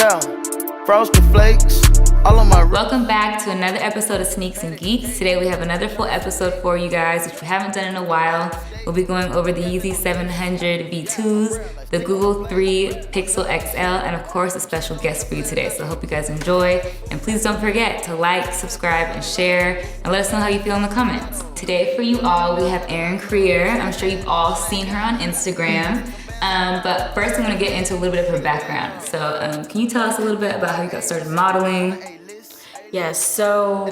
Yeah, Frosted Flakes, all of my... Welcome back to another episode of Sneaks and Geeks. Today we have another full episode for you guys, which we haven't done in a while. We'll be going over the Yeezy 700 V2s, the Google 3 Pixel XL, and of course a special guest for you today. So I hope you guys enjoy, and please don't forget to like, subscribe, and share, and let us know how you feel in the comments. Today for you all, we have Aerin Creer. I'm sure you've all seen her on Instagram. But first I'm gonna get into a little bit of her background. So can you tell us a little bit about how you got started modeling? Yes, so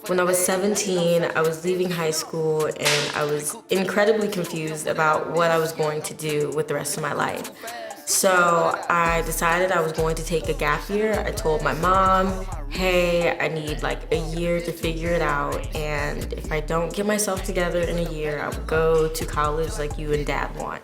when I was 17, I was leaving high school and I was incredibly confused about what I was going to do with the rest of my life. So I decided I was going to take a gap year. I told my mom, hey, I need like a year to figure it out, and if I don't get myself together in a year, I will go to college like you and Dad want.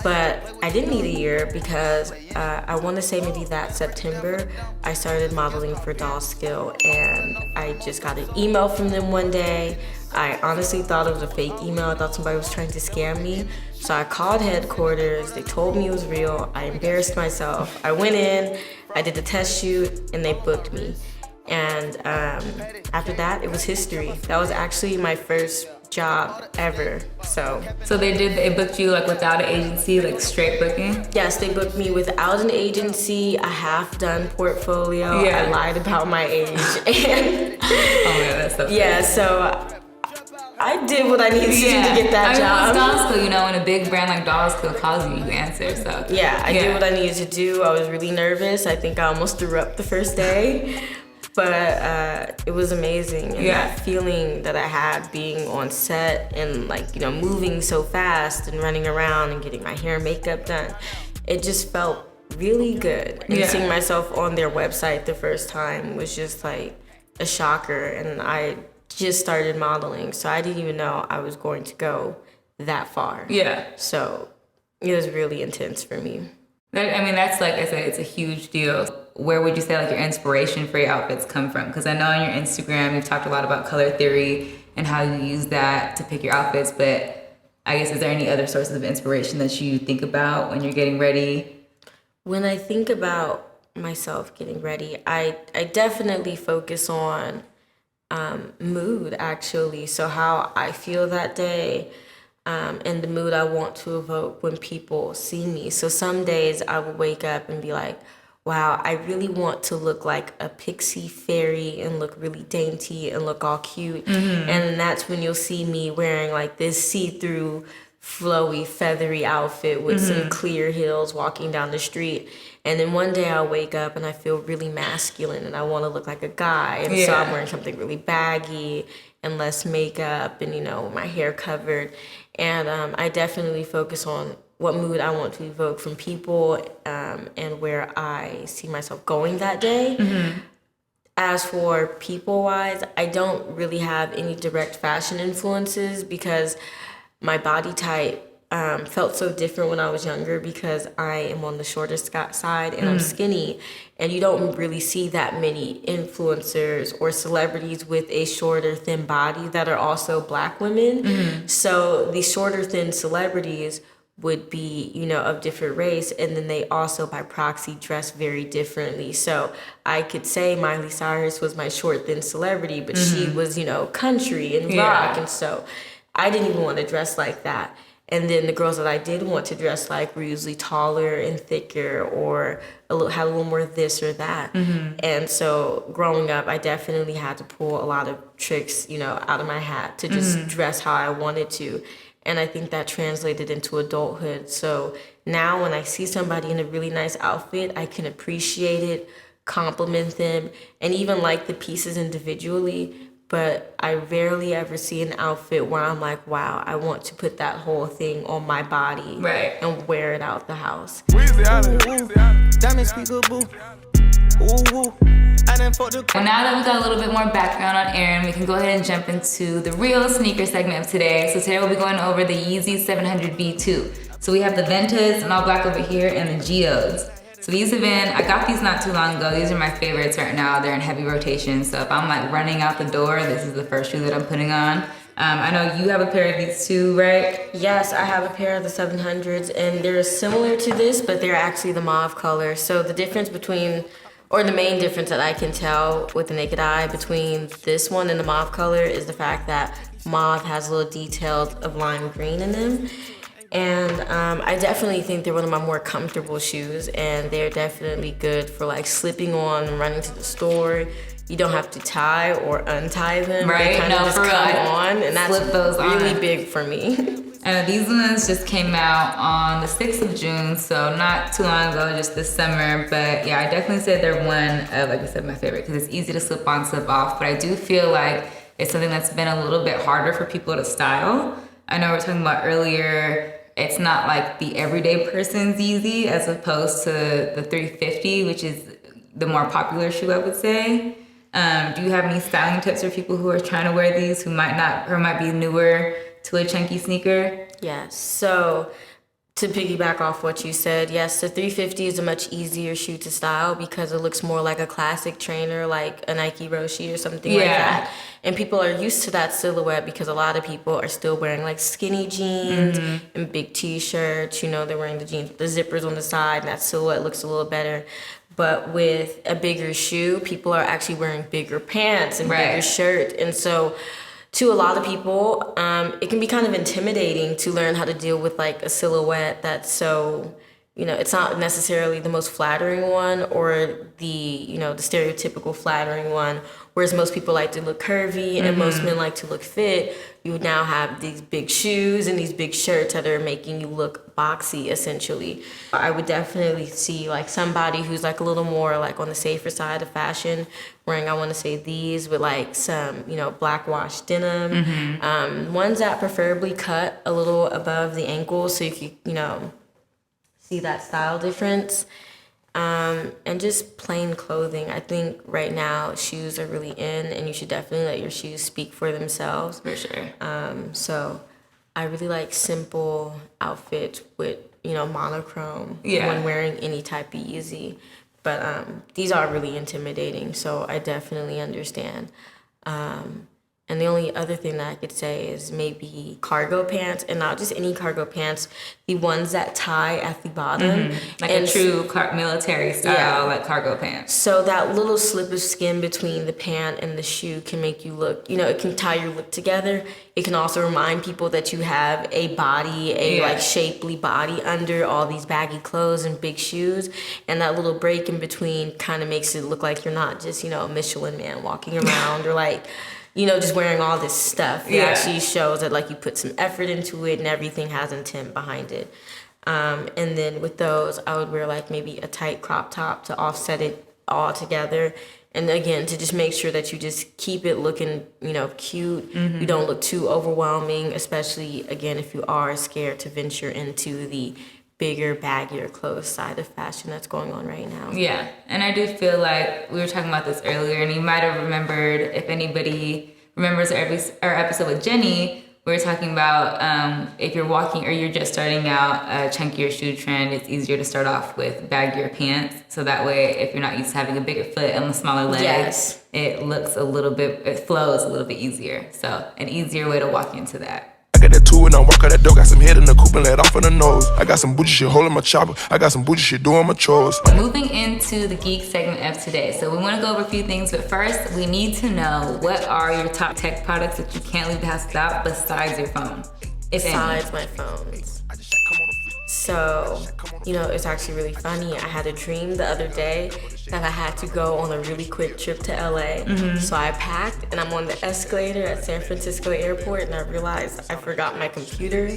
But I didn't need a year because I want to say maybe that September, I started modeling for Doll Skill, and I just got an email from them one day. I honestly thought it was a fake email. I thought somebody was trying to scam me. So I called headquarters. They told me it was real. I embarrassed myself. I went in, I did the test shoot, and they booked me. And after that, it was history. That was actually my first job ever. So they booked you like without an agency, like straight booking? Yes, they booked me without an agency, a half-done portfolio. Yeah. I lied about my age. And oh man, that's so funny. Yeah, so I did what I needed to do to get that job. Doll Skill, you know, when a big brand like Doll Skill calls you, you answer, so. Yeah, I did what I needed to do. I was really nervous. I think I almost threw up the first day. But it was amazing, and that feeling that I had being on set and like, you know, moving so fast and running around and getting my hair and makeup done, it just felt really good. And seeing myself on their website the first time was just like a shocker, and I just started modeling, so I didn't even know I was going to go that far. Yeah. So it was really intense for me. I mean, that's like I said, it's a huge deal. Where would you say like your inspiration for your outfits come from? Because I know on your Instagram you've talked a lot about color theory and how you use that to pick your outfits, but I guess is there any other sources of inspiration that you think about when you're getting ready? When I think about myself getting ready, I definitely focus on mood, actually. So how I feel that day, and the mood I want to evoke when people see me. So some days I will wake up and be like, wow, I really want to look like a pixie fairy and look really dainty and look all cute. Mm-hmm. And that's when you'll see me wearing like this see-through, flowy, feathery outfit with some clear heels walking down the street. And then one day I'll wake up and I feel really masculine and I want to look like a guy. And so I'm wearing something really baggy and less makeup and, you know, my hair covered. And I definitely focus on what mood I want to evoke from people, and where I see myself going that day. Mm-hmm. As for people-wise, I don't really have any direct fashion influences because my body type felt so different when I was younger because I am on the shorter side and I'm skinny, and you don't really see that many influencers or celebrities with a shorter, thin body that are also Black women. Mm-hmm. So the shorter, thin celebrities would be, you know, of different race, and then they also by proxy dress very differently. So I could say Miley Cyrus was my short, thin celebrity, but she was, you know, country and rock, and so I didn't even want to dress like that. And then the girls that I did want to dress like were usually taller and thicker, or had a little more this or that. Mm-hmm. And so growing up, I definitely had to pull a lot of tricks, you know, out of my hat to just dress how I wanted to. And I think that translated into adulthood. So now when I see somebody in a really nice outfit, I can appreciate it, compliment them, and even like the pieces individually. But I rarely ever see an outfit where I'm like, wow, I want to put that whole thing on my body and wear it out the house. Well, now that we got a little bit more background on Aerin, we can go ahead and jump into the real sneaker segment of today. So today we'll be going over the Yeezy 700 V2. So we have the Ventas and all black over here, and the Geodes. So these have been, I got these not too long ago. These are my favorites right now. They're in heavy rotation. So if I'm like running out the door, this is the first shoe that I'm putting on. I know you have a pair of these too, right? Yes, I have a pair of the 700s, and they're similar to this, but they're actually the mauve color. So the difference between or the main difference that I can tell with the naked eye between this one and the mauve color is the fact that mauve has little details of lime green in them. And I definitely think they're one of my more comfortable shoes, and they're definitely good for like slipping on and running to the store. You don't have to tie or untie them. Right, they kind of just come on, and that's really big for me. These ones just came out on the 6th of June, so not too long ago, just this summer. But yeah, I definitely say they're one of, like I said, my favorite because it's easy to slip on, slip off. But I do feel like it's something that's been a little bit harder for people to style. I know we were talking about earlier, it's not like the everyday person's Yeezy as opposed to the 350, which is the more popular shoe, I would say. Do you have any styling tips for people who are trying to wear these who might not or might be newer to a chunky sneaker? Yes. So to piggyback off what you said, yes, the 350 is a much easier shoe to style because it looks more like a classic trainer, like a Nike Roshe or something like that. And people are used to that silhouette because a lot of people are still wearing like skinny jeans and big t-shirts. You know, they're wearing the jeans with the zippers on the side, and that silhouette looks a little better. But with a bigger shoe, people are actually wearing bigger pants and bigger shirt. And so to a lot of people, it can be kind of intimidating to learn how to deal with like a silhouette that's so, you know, it's not necessarily the most flattering one or the, you know, the stereotypical flattering one. Whereas most people like to look curvy and most men like to look fit. You now have these big shoes and these big shirts that are making you look boxy, essentially. I would definitely see like somebody who's like a little more like on the safer side of fashion wearing, I want to say these with like some, you know, black wash denim. Ones that preferably cut a little above the ankle so you can, you know, see that style difference. And just plain clothing. I think right now shoes are really in, and you should definitely let your shoes speak for themselves. For sure. So I really like simple outfits with, you know, monochrome when wearing any type of Yeezy. But these are really intimidating, so I definitely understand. And the only other thing that I could say is maybe cargo pants, and not just any cargo pants, the ones that tie at the bottom. Like a true military style, like cargo pants. So that little slip of skin between the pant and the shoe can make you look, you know, it can tie your look together. It can also remind people that you have a body, like shapely body under all these baggy clothes and big shoes. And that little break in between kind of makes it look like you're not just, you know, a Michelin man walking around or like, you know, just wearing all this stuff. It actually shows that like you put some effort into it and everything has intent behind it. And then with those, I would wear like maybe a tight crop top to offset it all together. And again, to just make sure that you just keep it looking, you know, cute. You don't look too overwhelming, especially again, if you are scared to venture into the bigger, baggier clothes side of fashion that's going on right now. Yeah, and I do feel like we were talking about this earlier, and you might have remembered, if anybody remembers our episode with Jenny, we were talking about if you're walking or you're just starting out a chunkier shoe trend, it's easier to start off with baggier pants. So that way, if you're not used to having a bigger foot and smaller legs, it flows a little bit easier. So an easier way to walk into that. Got that two and I walk out that door, got some head in the coupe and let off in the nose. I got some bougie shit holding my chopper, I got some bougie shit doing my chores. Moving into the Geek segment of today. So we want to go over a few things, but first we need to know what are your top tech products that you can't leave the house without besides your phone? Besides my phones. So, you know, it's actually really funny. I had a dream the other day that I had to go on a really quick trip to LA. So I packed and I'm on the escalator at San Francisco airport and I realized I forgot my computer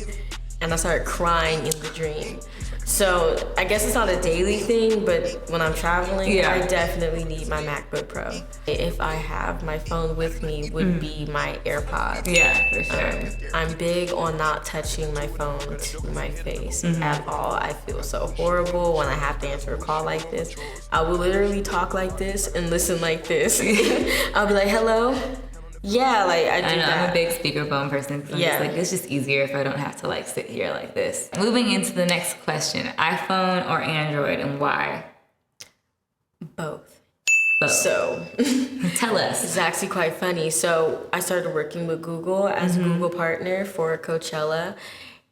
and I started crying in the dream. So I guess it's not a daily thing, but when I'm traveling, I definitely need my MacBook Pro. If I have my phone with me, would be my AirPods. Yeah, for sure. I'm big on not touching my phone to my face at all. I feel so horrible when I have to answer a call like this. I will literally talk like this and listen like this. I'll be like, hello? Yeah, like I do that. I'm a big speakerphone person, so it's just easier if I don't have to like sit here like this. Moving into the next question, iPhone or Android, and why? Both. So, tell us. It's actually quite funny. So I started working with Google as a Google partner for Coachella,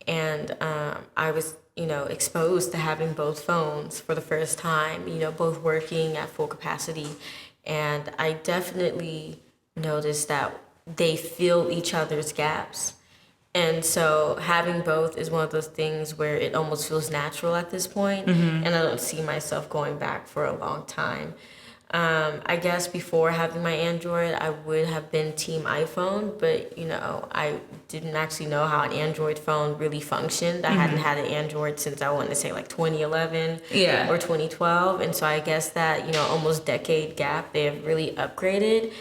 and I was exposed to having both phones for the first time, both working at full capacity. And I definitely noticed that they fill each other's gaps. And so having both is one of those things where it almost feels natural at this point, and I don't see myself going back for a long time. I guess before having my Android, I would have been team iPhone, but I didn't actually know how an Android phone really functioned. I hadn't had an Android since I want to say like 2011 or 2012, and so I guess that almost decade gap, they have really upgraded.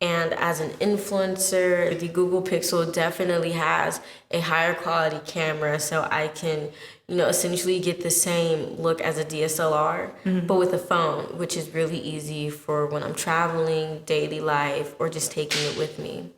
And as an influencer, the Google Pixel definitely has a higher quality camera, so I can, essentially get the same look as a DSLR, but with a phone, which is really easy for when I'm traveling, daily life, or just taking it with me.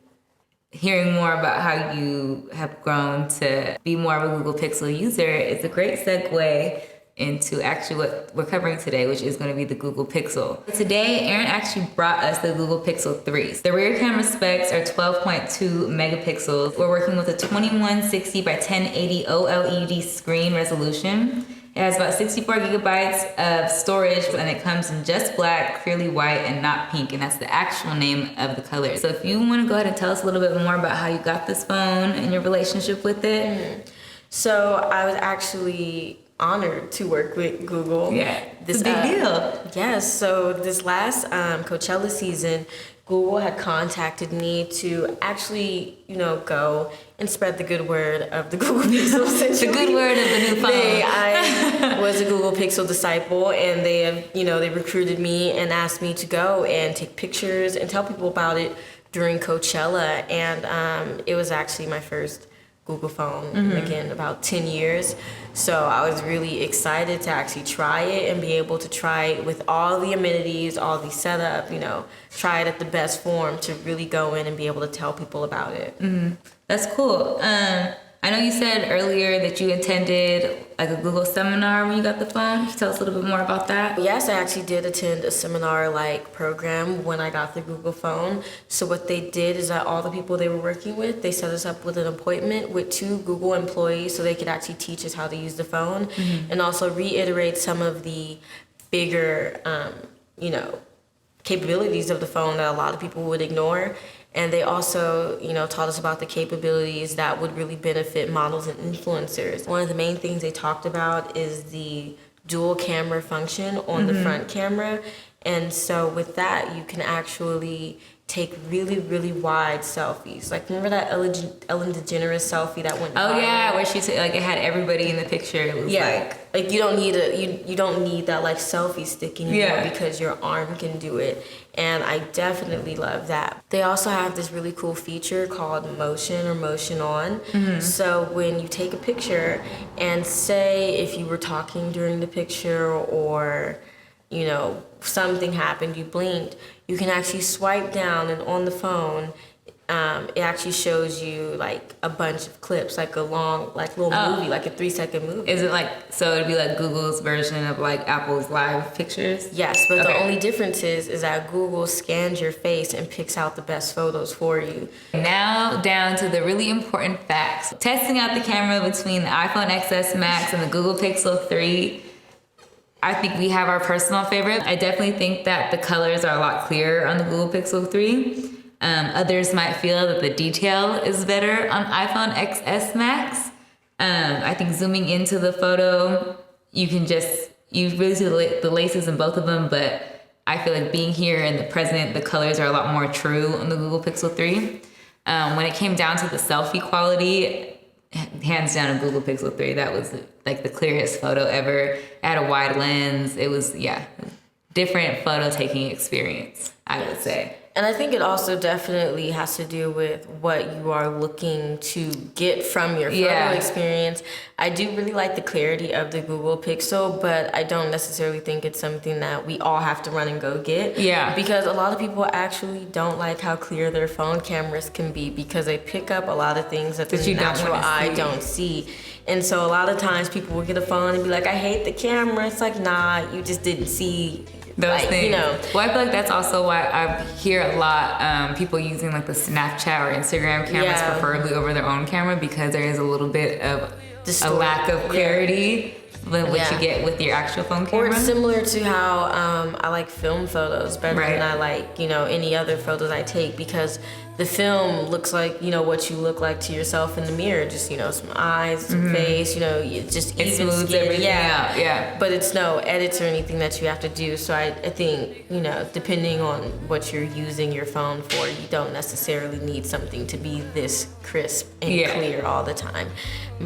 Hearing more about how you have grown to be more of a Google Pixel user is a great segue into actually what we're covering today, which is going to be the Google Pixel. Today, Aerin actually brought us the Google Pixel 3. The rear camera specs are 12.2 megapixels. We're working with a 2160 by 1080 OLED screen resolution. It has about 64 gigabytes of storage, and it comes in just black, clearly white, and not pink, and that's the actual name of the color. So if you want to go ahead and tell us a little bit more about how you got this phone and your relationship with it. So I was actually honored to work with Google. Yeah, it's a big deal. Yes, so this last Coachella season, Google had contacted me to actually, go and spread the good word of the Google Pixel. The good word of the new phone. I was a Google Pixel disciple, and they have, they recruited me and asked me to go and take pictures and tell people about it during Coachella. And it was actually my first Google phone, again, about 10 years. So I was really excited to actually try it and be able to try it with all the amenities, all the setup, try it at the best form to really go in and be able to tell people about it. That's cool. I know you said earlier that you attended like a Google seminar when you got the phone. Can you tell us a little bit more about that? Yes, I actually did attend a seminar-like program when I got the Google phone. So what they did is that all the people they were working with, they set us up with an appointment with 2 Google employees so they could actually teach us how to use the phone and also reiterate some of the bigger, capabilities of the phone that a lot of people would ignore. And they also, taught us about the capabilities that would really benefit models and influencers. One of the main things they talked about is the dual camera function on the front camera. And so with that, you can actually take really, really wide selfies. Like, remember that Ellen DeGeneres selfie that went viral? Oh yeah, where she said like it had everybody in the picture. It was like you don't need you don't need that like selfie stick anymore because your arm can do it. And I definitely love that. They also have this really cool feature called motion or motion on. So when you take a picture and say if you were talking during the picture or something happened, you blinked, you can actually swipe down, and on the phone, it actually shows you like a bunch of clips, like a long, like little movie, like a 3-second movie. Is it like, so it'd be like Google's version of like Apple's live pictures? Yes, but the only difference is that Google scans your face and picks out the best photos for you. Now down to the really important facts. Testing out the camera between the iPhone XS Max and the Google Pixel 3, I think we have our personal favorite. I definitely think that the colors are a lot clearer on the Google Pixel 3. Others might feel that the detail is better on iPhone XS Max. I think zooming into the photo, you really see the laces in both of them, but I feel like being here in the present, the colors are a lot more true on the Google Pixel 3. When it came down to the selfie quality, hands down a Google Pixel 3, that was like the clearest photo ever. It had a wide lens. It was, different photo taking experience, I would say. And I think it also definitely has to do with what you are looking to get from your photo experience. I do really like the clarity of the Google Pixel, but I don't necessarily think it's something that we all have to run and go get. Yeah. Because a lot of people actually don't like how clear their phone cameras can be because they pick up a lot of things that the natural eye don't see. And so a lot of times people will get a phone and be like, I hate the camera. It's like, nah, you just didn't see those things. Well, I feel like that's also why I hear a lot people using like the Snapchat or Instagram cameras preferably over their own camera, because there is a little bit of a lack of clarity than what you get with your actual phone camera. Or it's similar to how I like film photos better than I like, any other photos I take, because the film looks like, what you look like to yourself in the mirror. Just, some eyes, some face, just it even smooths skin. everything out. Yeah. But it's no edits or anything that you have to do. So I think, depending on what you're using your phone for, you don't necessarily need something to be this crisp and clear all the time.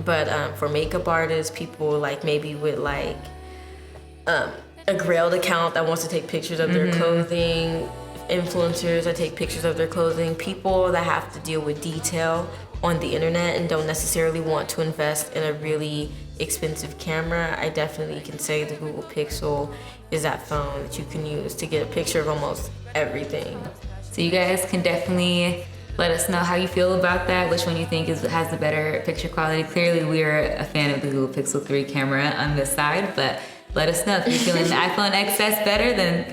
But for makeup artists, people maybe with a Grailed account that wants to take pictures of their clothing, influencers that take pictures of their clothing, people that have to deal with detail on the internet and don't necessarily want to invest in a really expensive camera, I definitely can say the Google Pixel is that phone that you can use to get a picture of almost everything. So you guys can definitely let us know how you feel about that, which one you think has the better picture quality. Clearly, we're a fan of the Google Pixel 3 camera on this side, but let us know if you're feeling the iPhone XS better, then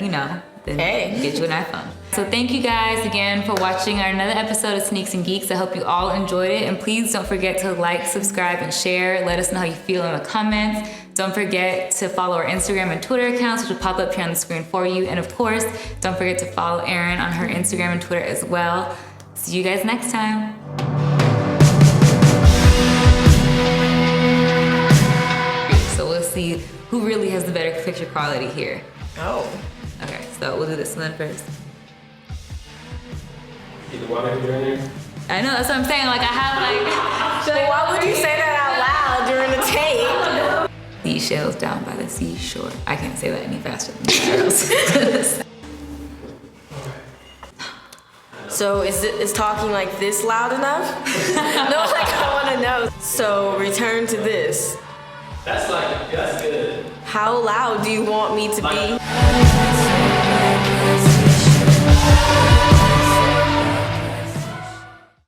get you an iPhone. So thank you guys again for watching another episode of Sneaks and Geeks. I hope you all enjoyed it, and please don't forget to like, subscribe, and share. Let us know how you feel in the comments. Don't forget to follow our Instagram and Twitter accounts, which will pop up here on the screen for you. And of course, don't forget to follow Aerin on her Instagram and Twitter as well. See you guys next time. So we'll see who really has the better picture quality here. Oh. Okay, so we'll do this one first. Get the water heater in there. I know, that's what I'm saying. I have So why would you say that out loud during the tape? Seashells down by the seashore. I can't say that any faster than that. So is talking like this loud enough? No, I want to know. So return to this. That's good. How loud do you want me to be?